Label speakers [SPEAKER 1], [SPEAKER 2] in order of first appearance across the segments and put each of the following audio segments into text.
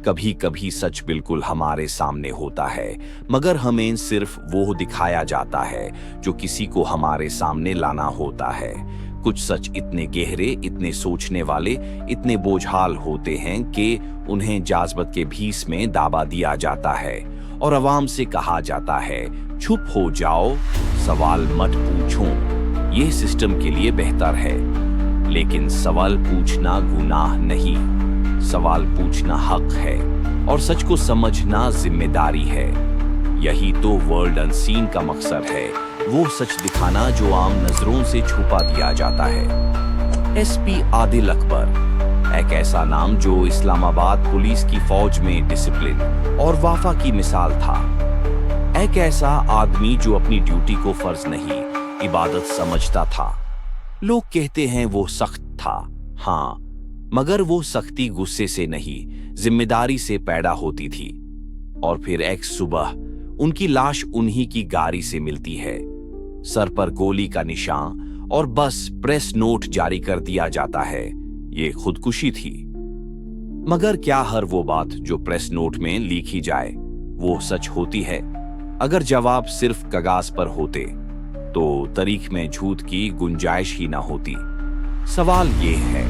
[SPEAKER 1] कभी कभी सच बिल्कुल हमारे सामने होता है, मगर हमें सिर्फ वो दिखाया जाता है जो किसी को हमारे सामने लाना होता है। कुछ सच इतने गहरे, इतने सोचने वाले, इतने बोझाल होते हैं कि उन्हें जाज़बत के भीस में दाबा दिया जाता है और आवाम से कहा जाता है, चुप हो जाओ, सवाल मत पूछो, ये सिस्टम के लिए बेहतर है। लेकिन सवाल पूछना गुनाह नहीं, सवाल पूछना हक है और सच को समझना जिम्मेदारी है। यही तो वर्ल्ड अनसीन का मकसद है, वो सच दिखाना जो आम नजरों से छुपा दिया जाता है। एसपी आदिल अकबर एक ऐसा नाम जो इस्लामाबाद पुलिस की फौज में डिसिप्लिन और वाफा की मिसाल था। एक ऐसा आदमी जो अपनी ड्यूटी को फर्ज नहीं, इबादत समझता था। लोग कहते हैं वो सख्त था, हाँ, मगर वो सख्ती गुस्से से नहीं, जिम्मेदारी से पैदा होती थी। और फिर एक सुबह उनकी लाश उन्हीं की गाड़ी से मिलती है, सर पर गोली का निशान, और बस प्रेस नोट जारी कर दिया जाता है, ये खुदकुशी थी। मगर क्या हर वो बात जो प्रेस नोट में लिखी जाए वो सच होती है? अगर जवाब सिर्फ कागज पर होते तो तारीख में झूठ की गुंजाइश ही ना होती। सवाल ये है,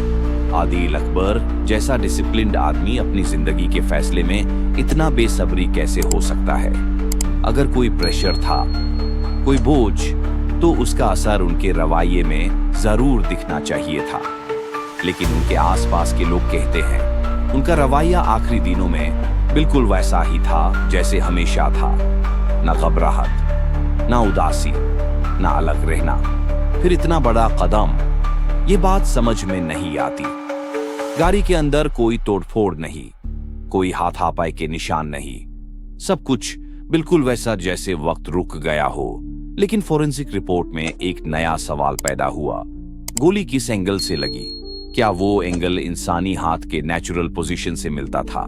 [SPEAKER 1] आदिल अकबर जैसा डिसिप्लिन्ड आदमी अपनी जिंदगी के फैसले में इतना बेसब्री कैसे हो सकता है? अगर कोई प्रेशर था, कोई बोझ, तो उसका असर उनके रवैये में जरूर दिखना चाहिए था। लेकिन उनके आसपास के लोग कहते हैं उनका रवैया आखिरी दिनों में बिल्कुल वैसा ही था जैसे हमेशा था। ना घबराहट, ना उदासी, ना अलग रहना। फिर इतना बड़ा कदम, ये बात समझ में नहीं आती। गाड़ी के अंदर कोई तोड़फोड़ नहीं, कोई हाथापाई के निशान नहीं, सब कुछ बिल्कुल वैसा जैसे वक्त रुक गया हो। लेकिन फोरेंसिक रिपोर्ट में एक नया सवाल पैदा हुआ, गोली किस एंगल से लगी? क्या वो एंगल इंसानी हाथ के नेचुरल पोजीशन से मिलता था,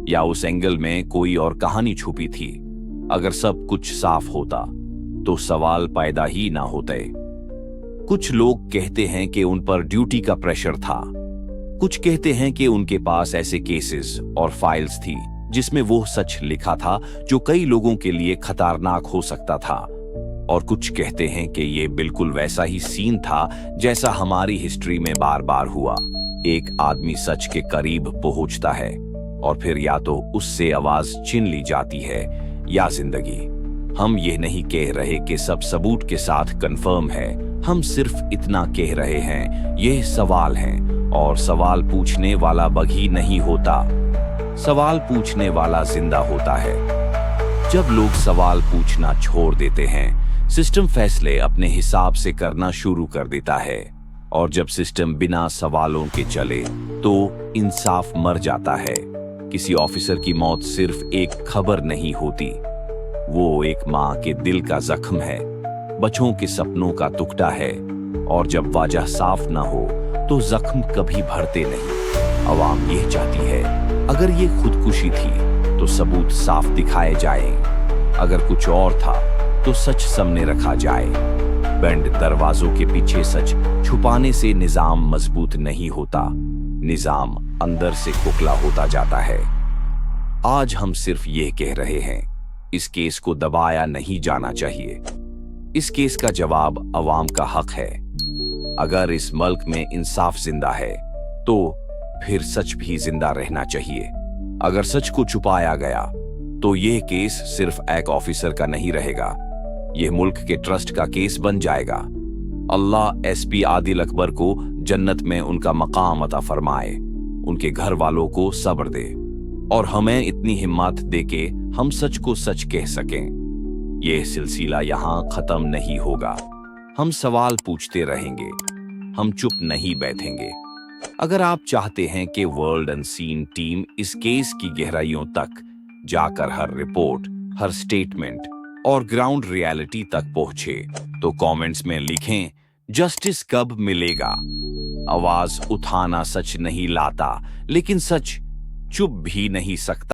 [SPEAKER 1] या उस एंगल में कोई और कहानी छुपी थी? अगर सब कुछ साफ होता तो सवाल पैदा ही ना होते। कुछ लोग कहते हैं कि उन पर ड्यूटी का प्रेशर था, कुछ कहते हैं कि उनके पास ऐसे केसेस और फाइल्स थी जिसमें वो सच लिखा था जो कई लोगों के लिए खतरनाक हो सकता था, और कुछ कहते हैं कि ये बिल्कुल वैसा ही सीन था जैसा हमारी हिस्ट्री में बार बार हुआ। एक आदमी सच के करीब पहुंचता है और फिर या तो उससे आवाज छीन ली जाती है या जिंदगी। हम ये नहीं कह रहे कि सब सबूत के साथ कंफर्म है, हम सिर्फ इतना कह रहे हैं ये सवाल हैं, और सवाल पूछने वाला बघी नहीं होता, सवाल पूछने वाला जिंदा होता है। जब लोग सवाल पूछना छोड़ देते हैं, सिस्टम फैसले अपने हिसाब से करना शुरू कर देता है, और जब सिस्टम बिना सवालों के चले तो इंसाफ मर जाता है। किसी ऑफिसर की मौत सिर्फ एक खबर नहीं होती, वो एक माँ के दिल का जख्म है, बच्चों के सपनों का टुकड़ा है, और जब वजह साफ ना हो तो जख्म कभी भरते नहीं। आवाम ये चाहती है, अगर ये खुदकुशी थी तो सबूत साफ दिखाए जाए, अगर कुछ और था तो सच सामने रखा जाए। बंद दरवाजों के पीछे सच छुपाने से निजाम मजबूत नहीं होता, निजाम अंदर से खोखला होता जाता है। आज हम सिर्फ ये कह रहे हैं, इस केस को दबाया नहीं जाना चाहिए। इस केस का जवाब अवाम का हक है। अगर इस मुल्क में इंसाफ जिंदा है तो फिर सच भी जिंदा रहना चाहिए। अगर सच को छुपाया गया तो यह केस सिर्फ एक ऑफिसर का नहीं रहेगा, यह मुल्क के ट्रस्ट का केस बन जाएगा। अल्लाह एसपी आदिल अकबर को जन्नत में उनका मकाम अता फरमाए, उनके घर वालों को सब्र दे, और हमें इतनी हिम्मत दे के हम सच को सच कह सकें। यह सिलसिला यहाँ खत्म नहीं होगा, हम सवाल पूछते रहेंगे, हम चुप नहीं बैठेंगे। अगर आप चाहते हैं कि वर्ल्ड अनसीन टीम इस केस की गहराइयों तक जाकर हर रिपोर्ट, हर स्टेटमेंट और ग्राउंड रियलिटी तक पहुंचे, तो कमेंट्स में लिखें, जस्टिस कब मिलेगा? आवाज उठाना सच नहीं लाता, लेकिन सच चुप भी नहीं सकता।